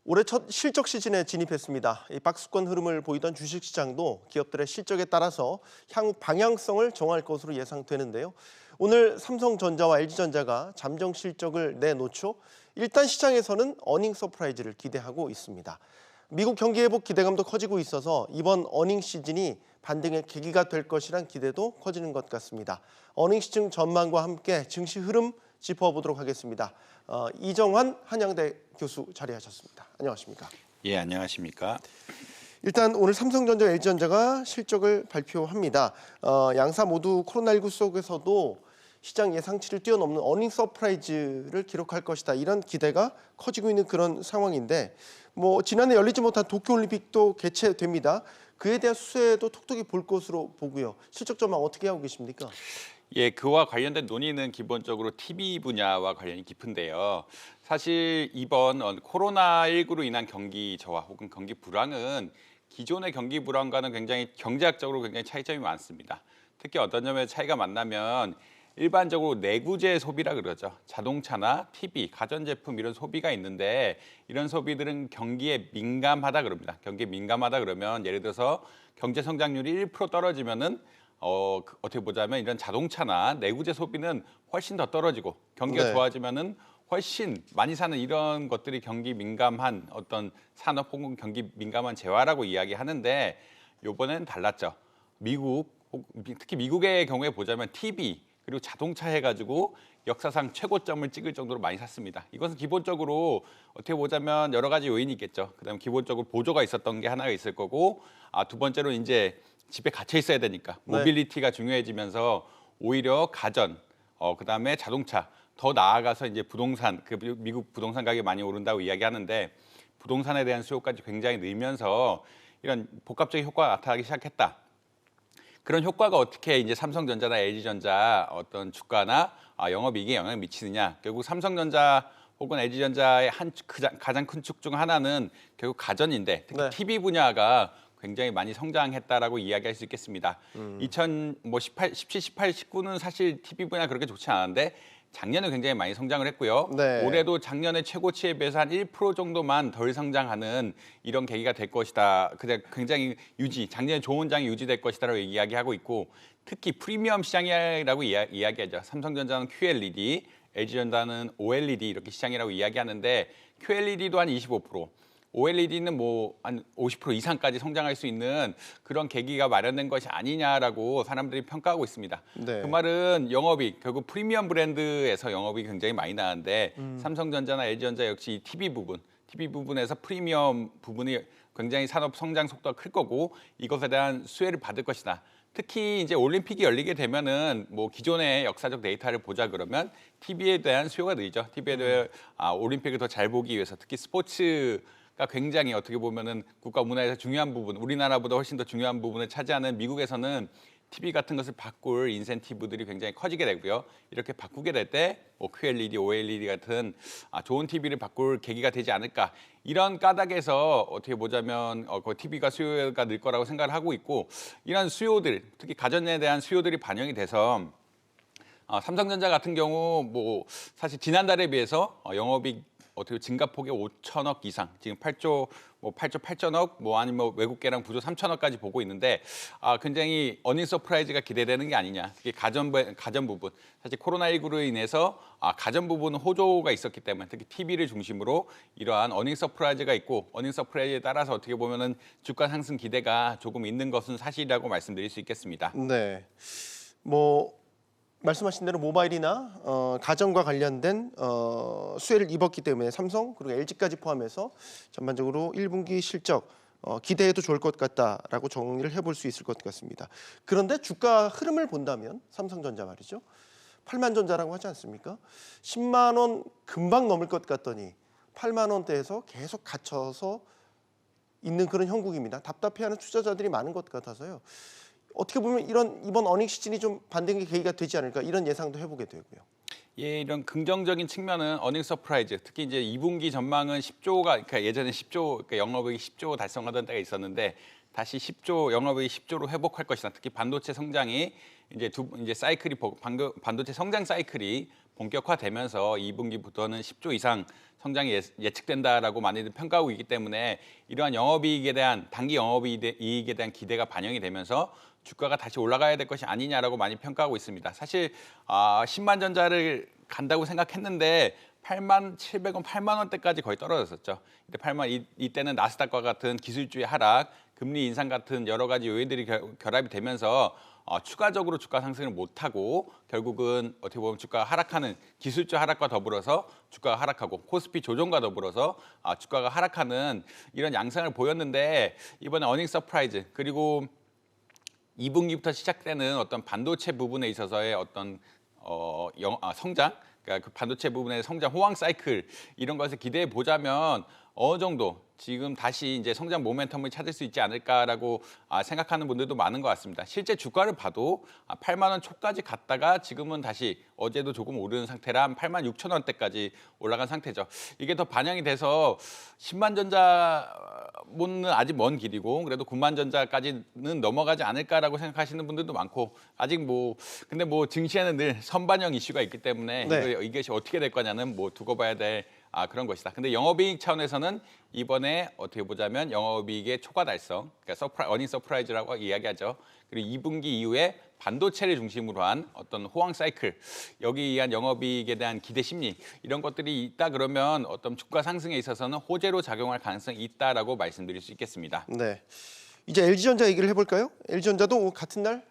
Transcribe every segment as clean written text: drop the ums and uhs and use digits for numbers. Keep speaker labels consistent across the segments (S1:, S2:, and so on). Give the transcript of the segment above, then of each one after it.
S1: 올해 첫 실적 시즌에 진입했습니다. 이 박스권 흐름을 보이던 주식시장도 기업들의 실적에 따라서 향후 방향성을 정할 것으로 예상되는데요. 오늘 삼성전자와 LG전자가 잠정 실적을 내놓죠. 일단 시장에서는 어닝 서프라이즈를 기대하고 있습니다. 미국 경기 회복 기대감도 커지고 있어서 이번 어닝 시즌이 반등의 계기가 될 것이란 기대도 커지는 것 같습니다. 어닝 시즌 전망과 함께 증시 흐름 짚어보도록 하겠습니다. 이정환 한양대 교수 자리하셨습니다. 안녕하십니까?
S2: 예, 안녕하십니까?
S1: 일단 오늘 삼성전자, LG전자가 실적을 발표합니다. 양사 모두 코로나19 속에서도 시장 예상치를 뛰어넘는 어닝 서프라이즈를 기록할 것이다. 이런 기대가 커지고 있는 그런 상황인데 지난해 열리지 못한 도쿄올림픽도 개최됩니다. 그에 대한 수혜도 톡톡히 볼 것으로 보고요. 실적 전망 어떻게 하고 계십니까?
S2: 예, 그와 관련된 논의는 기본적으로 TV 분야와 관련이 깊은데요. 사실 이번 코로나19로 인한 경기 저하 혹은 경기 불황은 기존의 경기 불황과는 굉장히 경제학적으로 굉장히 차이점이 많습니다. 특히 어떤 점에 차이가 많냐면 일반적으로 내구재 소비라 그러죠. 자동차나 TV, 가전제품 이런 소비가 있는데 이런 소비들은 경기에 민감하다 그럽니다. 경기에 민감하다 그러면 예를 들어서 경제 성장률이 1% 떨어지면은 어떻게 보자면 이런 자동차나 내구재 소비는 훨씬 더 떨어지고 경기가
S1: 네.
S2: 좋아지면은 훨씬 많이 사는 이런 것들이 경기 민감한 어떤 산업 혹은 경기 민감한 재화라고 이야기하는데 요번엔 달랐죠. 특히 미국의 경우에 보자면 TV 그리고 자동차 해가지고 역사상 최고점을 찍을 정도로 많이 샀습니다. 이것은 기본적으로 어떻게 보자면 여러 가지 요인이 있겠죠. 그다음에 기본적으로 보조가 있었던 게 하나가 있을 거고, 두 번째로 이제 집에 갇혀 있어야 되니까
S1: 네.
S2: 모빌리티가 중요해지면서 오히려 가전, 그다음에 자동차, 더 나아가서 이제 부동산, 미국 부동산 가격이 많이 오른다고 이야기하는데 부동산에 대한 수요까지 굉장히 늘면서 이런 복합적인 효과가 나타나기 시작했다. 그런 효과가 어떻게 이제 삼성전자나 LG전자 어떤 주가나 영업이익에 영향을 미치느냐? 결국 삼성전자 혹은 LG전자의 가장 큰 축 중 하나는 결국 가전인데 특히
S1: 네.
S2: TV 분야가 굉장히 많이 성장했다라고 이야기할 수 있겠습니다. 17, 18, 19는 사실 TV 분야 그렇게 좋지 않았는데 작년에 굉장히 많이 성장을 했고요.
S1: 네.
S2: 올해도 작년의 최고치에 비해서 한 1% 정도만 덜 성장하는 이런 계기가 될 것이다. 그냥 굉장히 작년에 좋은 장이 유지될 것이다라고 이야기하고 있고 특히 프리미엄 시장이라고 이야기하죠. 삼성전자는 QLED, LG전자는 OLED 이렇게 시장이라고 이야기하는데 QLED도 한 25%, OLED는 한 50% 이상까지 성장할 수 있는 그런 계기가 마련된 것이 아니냐라고 사람들이 평가하고 있습니다.
S1: 네.
S2: 그 말은 영업이익, 결국 프리미엄 브랜드에서 영업이익이 굉장히 많이 나는데 삼성전자나 LG전자 역시 TV 부분에서 프리미엄 부분이 굉장히 산업 성장 속도가 클 거고 이것에 대한 수혜를 받을 것이다. 특히 이제 올림픽이 열리게 되면은 기존의 역사적 데이터를 보자 그러면 TV에 대한 수요가 늘죠. TV에 대한 올림픽을 더 잘 보기 위해서 특히 스포츠가 굉장히 어떻게 보면은 국가 문화에서 중요한 부분, 우리나라보다 훨씬 더 중요한 부분을 차지하는 미국에서는 TV 같은 것을 바꿀 인센티브들이 굉장히 커지게 되고요. 이렇게 바꾸게 될 때 QLED, OLED 같은 좋은 TV를 바꿀 계기가 되지 않을까. 이런 까닭에서 어떻게 보자면 TV가 수요가 늘 거라고 생각을 하고 있고 이런 수요들, 특히 가전에 대한 수요들이 반영이 돼서 삼성전자 같은 경우 사실 지난달에 비해서 영업이익 어떻게 증가폭이 5천억 이상, 지금 8조 8천억, 아니면 외국계랑 부조 3천억까지 보고 있는데 굉장히 어닝 서프라이즈가 기대되는 게 아니냐. 특히 가전 부분, 사실 코로나19로 인해서 가전 부분은 호조가 있었기 때문에 특히 TV를 중심으로 이러한 어닝 서프라이즈가 있고 어닝 서프라이즈에 따라서 어떻게 보면은 주가 상승 기대가 조금 있는 것은 사실이라고 말씀드릴 수 있겠습니다.
S1: 네. 말씀하신 대로 모바일이나 가전과 관련된 수혜를 입었기 때문에 삼성 그리고 LG까지 포함해서 전반적으로 1분기 실적 기대해도 좋을 것 같다라고 정리를 해볼 수 있을 것 같습니다. 그런데 주가 흐름을 본다면 삼성전자 말이죠. 8만 전자라고 하지 않습니까? 10만 원 금방 넘을 것 같더니 8만 원대에서 계속 갇혀서 있는 그런 형국입니다. 답답해하는 투자자들이 많은 것 같아서요. 어떻게 보면 이번 어닝 시즌이 좀 반등의 계기가 되지 않을까 이런 예상도 해보게 되고요.
S2: 예, 이런 긍정적인 측면은 어닝 서프라이즈, 특히 이제 2분기 전망은 10조가, 그러니까 예전에 10조, 그러니까 영업이익 10조 달성하던 때가 있었는데 다시 10조, 영업이익 10조로 회복할 것이다. 특히 반도체 성장이 이제 사이클이 반도체 성장 사이클이 본격화되면서 2분기부터는 10조 이상 성장이 예측된다라고 많이들 평가하고 있기 때문에 이러한 영업이익에 대한 단기 영업이익에 대한 기대가 반영이 되면서 주가가 다시 올라가야 될 것이 아니냐라고 많이 평가하고 있습니다. 사실 10만 전자를 간다고 생각했는데 8만 700원, 8만 원대까지 거의 떨어졌었죠. 이때는 나스닥과 같은 기술주의 하락, 금리 인상 같은 여러 가지 요인들이 결합이 되면서 추가적으로 주가 상승을 못하고 결국은 어떻게 보면 주가가 하락하는 기술주 하락과 더불어서 주가가 하락하고 코스피 조정과 더불어서 주가가 하락하는 이런 양상을 보였는데 이번에 어닝 서프라이즈 그리고 2분기부터 시작되는 어떤 반도체 부분에 있어서의 어떤 성장, 그러니까 그 반도체 부분의 성장 호황 사이클 이런 것을 기대해 보자면 어느 정도 지금 다시 이제 성장 모멘텀을 찾을 수 있지 않을까라고 생각하는 분들도 많은 것 같습니다. 실제 주가를 봐도 8만 원 초까지 갔다가 지금은 다시 어제도 조금 오르는 상태라 한 8만 6천 원대까지 올라간 상태죠. 이게 더 반영이 돼서 10만 전자는 아직 먼 길이고 그래도 9만 전자까지는 넘어가지 않을까라고 생각하시는 분들도 많고 아직 근데 증시에는 늘 선반영 이슈가 있기 때문에
S1: 네.
S2: 이것이 어떻게 될 거냐는 두고 봐야 될 그런 것이다. 근데 영업이익 차원에서는 이번에 어떻게 보자면 영업이익의 초과 달성, 그러니까 어닝 서프라이즈라고 이야기하죠. 그리고 2분기 이후에 반도체를 중심으로 한 어떤 호황 사이클, 여기에 의한 영업이익에 대한 기대 심리 이런 것들이 있다 그러면 어떤 주가 상승에 있어서는 호재로 작용할 가능성이 있다라고 말씀드릴 수 있겠습니다.
S1: 네. 이제 LG전자 얘기를 해볼까요? LG전자도 같은 날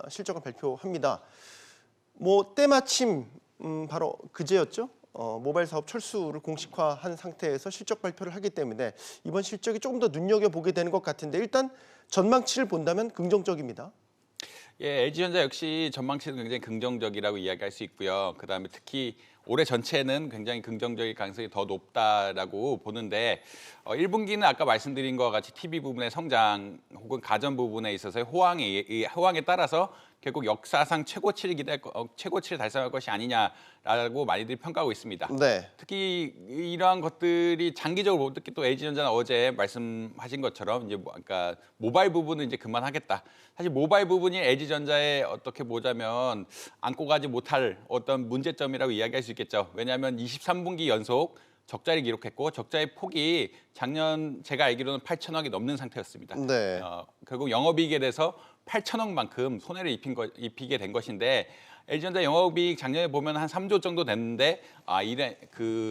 S1: 실적을 발표합니다. 때마침 바로 그제였죠. 모바일 사업 철수를 공식화한 상태에서 실적 발표를 하기 때문에 이번 실적이 조금 더 눈여겨보게 되는 것 같은데 일단 전망치를 본다면 긍정적입니다.
S2: 예, LG전자 역시 전망치는 굉장히 긍정적이라고 이야기할 수 있고요. 그다음에 특히 올해 전체는 굉장히 긍정적일 가능성이 더 높다라고 보는데 1분기는 아까 말씀드린 것과 같이 TV 부분의 성장 혹은 가전 부분에 있어서의 호황에 따라서 결국 역사상 최고치를 달성할 것이 아니냐라고 많이들 평가하고 있습니다.
S1: 네.
S2: 특히 이러한 것들이 장기적으로 못 듣기 또 LG전자는 어제 말씀하신 것처럼 이제 그러니까 모바일 부분은 이제 그만하겠다. 사실 모바일 부분이 LG전자에 어떻게 보자면 안고 가지 못할 어떤 문제점이라고 이야기할 수 있겠죠. 왜냐하면 23분기 연속 적자를 기록했고 적자의 폭이 작년 제가 알기로는 8천억이 넘는 상태였습니다.
S1: 네.
S2: 결국 영업이익에 대해서 8천억만큼 손해를 입히게 된 것인데 LG전자 영업이익 작년에 보면 한 3조 정도 됐는데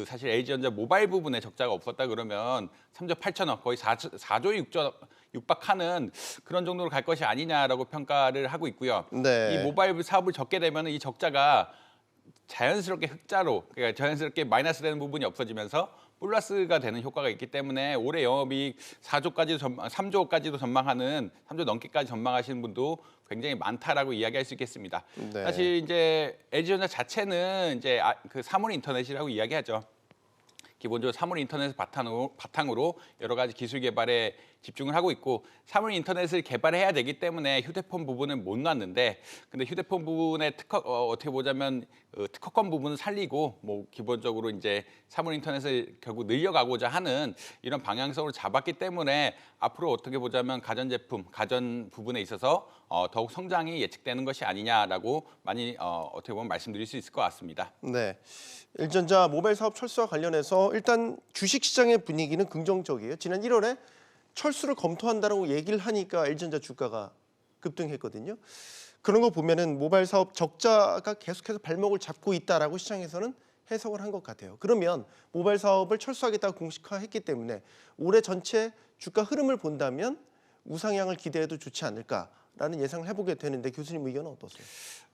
S2: 사실 LG전자 모바일 부분에 적자가 없었다 그러면 3조 8천억 거의 4조 육박하는 그런 정도로 갈 것이 아니냐라고 평가를 하고 있고요.
S1: 네.
S2: 이 모바일 사업을 접게 되면 이 적자가 자연스럽게 흑자로 그러니까 자연스럽게 마이너스 되는 부분이 없어지면서 플러스가 되는 효과가 있기 때문에 올해 영업이익 3조까지도 전망하는 3조 넘게까지 전망하시는 분도 굉장히 많다라고 이야기할 수 있겠습니다.
S1: 네.
S2: 사실 이제 LG전자 자체는 이제 그 사물 인터넷이라고 이야기하죠. 기본적으로 사물 인터넷을 바탕으로 여러 가지 기술 개발에 집중을 하고 있고 사물 인터넷을 개발해야 되기 때문에 휴대폰 부분은 못 놨는데 근데 휴대폰 부분의 어떻게 보자면 특허권 부분을 살리고 기본적으로 이제 사물 인터넷을 결국 늘려가고자 하는 이런 방향성으로 잡았기 때문에 앞으로 어떻게 보자면 가전 부분에 있어서 더욱 성장이 예측되는 것이 아니냐라고 많이 어떻게 보면 말씀드릴 수 있을 것 같습니다.
S1: 네. LG전자 모바일 사업 철수와 관련해서 일단 주식 시장의 분위기는 긍정적이에요. 지난 1월에 철수를 검토한다라고 얘기를 하니까 LG전자 주가가 급등했거든요. 그런 거 보면은 모바일 사업 적자가 계속해서 발목을 잡고 있다라고 시장에서는 해석을 한 것 같아요. 그러면 모바일 사업을 철수하겠다고 공식화했기 때문에 올해 전체 주가 흐름을 본다면 우상향을 기대해도 좋지 않을까라는 예상을 해보게 되는데 교수님 의견은 어떠세요?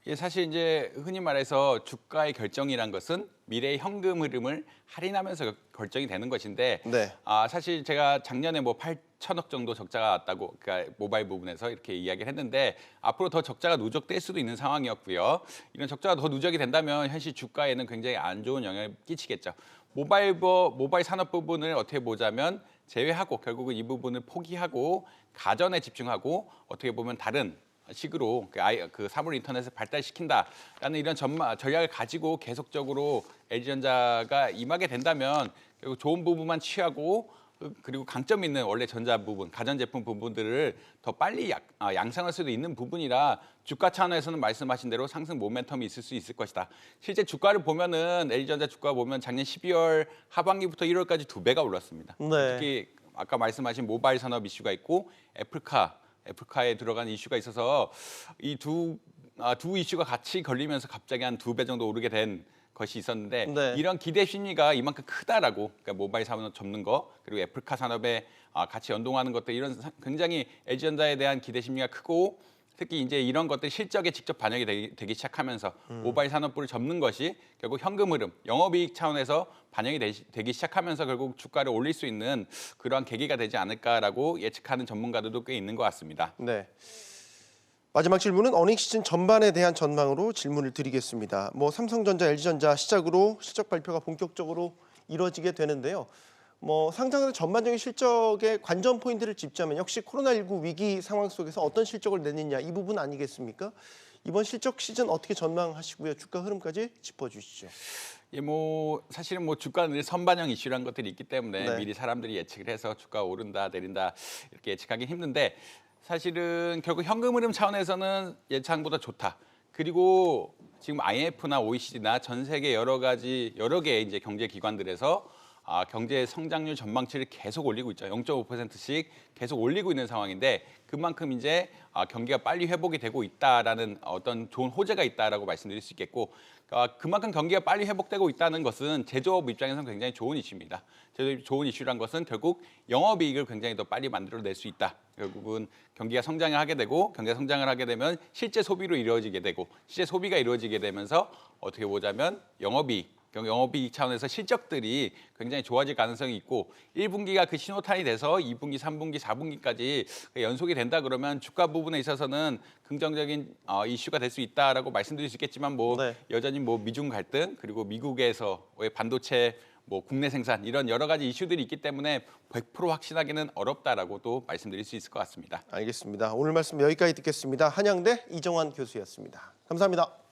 S2: 예, 사실 이제 흔히 말해서 주가의 결정이란 것은 미래의 현금 흐름을 할인하면서 결정이 되는 것인데
S1: 네.
S2: 사실 제가 작년에 8천억 정도 적자가 왔다고 그러니까 모바일 부분에서 이렇게 이야기를 했는데 앞으로 더 적자가 누적될 수도 있는 상황이었고요. 이런 적자가 더 누적이 된다면 현실 주가에는 굉장히 안 좋은 영향을 끼치겠죠. 모바일 산업 부분을 어떻게 보자면 제외하고 결국은 이 부분을 포기하고 가전에 집중하고 어떻게 보면 다른 식으로 그 사물 인터넷을 발달시킨다라는 이런 전략을 가지고 계속적으로 LG전자가 임하게 된다면 결국 좋은 부분만 취하고 그리고 강점 있는 원래 전자 부분, 가전제품 부분들을 더 빨리 양상할 수도 있는 부분이라 주가 차원에서는 말씀하신 대로 상승 모멘텀이 있을 수 있을 것이다. 실제 주가를 보면은 LG전자 주가 보면 작년 12월 하반기부터 1월까지 2배가 올랐습니다.
S1: 네.
S2: 특히 아까 말씀하신 모바일 산업 이슈가 있고 애플카에 들어간 이슈가 있어서 이 두 이슈가 같이 걸리면서 갑자기 한 2배 정도 오르게 된 것이 있었는데
S1: 네.
S2: 이런 기대 심리가 이만큼 크다라고, 그러니까 모바일 산업 접는 거 그리고 애플카 산업에 같이 연동하는 것들, 이런 굉장히 LG전자에 대한 기대 심리가 크고, 특히 이제 이런 것들 실적에 직접 반영이 되기 시작하면서 모바일 산업부를 접는 것이 결국 현금 흐름, 영업이익 차원에서 반영이 되기 시작하면서 결국 주가를 올릴 수 있는 그러한 계기가 되지 않을까라고 예측하는 전문가들도 꽤 있는 것 같습니다.
S1: 네. 마지막 질문은 어닝 시즌 전반에 대한 전망으로 질문을 드리겠습니다. 삼성전자, LG전자 시작으로 실적 발표가 본격적으로 이루어지게 되는데요. 상장의 전반적인 실적의 관전 포인트를 짚자면 역시 코로나19 위기 상황 속에서 어떤 실적을 내느냐, 이 부분 아니겠습니까? 이번 실적 시즌 어떻게 전망하시고요? 주가 흐름까지 짚어주시죠.
S2: 예, 사실은 주가는 선반영 이슈라는 것들이 있기 때문에
S1: 네.
S2: 미리 사람들이 예측을 해서 주가 오른다 내린다 이렇게 예측하기 힘든데, 사실은 결국 현금 흐름 차원에서는 예상보다 좋다. 그리고 지금 IMF나 OECD나 전 세계 여러 개의 이제 경제 기관들에서 경제 성장률 전망치를 계속 올리고 있죠. 0.5%씩 계속 올리고 있는 상황인데, 그만큼 이제 경기가 빨리 회복이 되고 있다라는 어떤 좋은 호재가 있다라고 말씀드릴 수 있겠고, 그만큼 경기가 빨리 회복되고 있다는 것은 제조업 입장에서는 굉장히 좋은 이슈입니다. 제조업 좋은 이슈란 것은 결국 영업이익을 굉장히 더 빨리 만들어낼 수 있다. 결국은 경기가 성장을 하게 되고, 경기가 성장을 하게 되면 실제 소비로 이루어지게 되고, 실제 소비가 이루어지게 되면서 어떻게 보자면 영업이익 차원에서 실적들이 굉장히 좋아질 가능성이 있고, 1분기가 그 신호탄이 돼서 2분기, 3분기, 4분기까지 연속이 된다 그러면 주가 부분에 있어서는 긍정적인 이슈가 될 수 있다라고 말씀드릴 수 있겠지만,
S1: 네.
S2: 여전히 미중 갈등, 그리고 미국에서의 반도체 국내 생산, 이런 여러 가지 이슈들이 있기 때문에 100% 확신하기는 어렵다라고 또 말씀드릴 수 있을 것 같습니다.
S1: 알겠습니다. 오늘 말씀 여기까지 듣겠습니다. 한양대 이정환 교수였습니다. 감사합니다.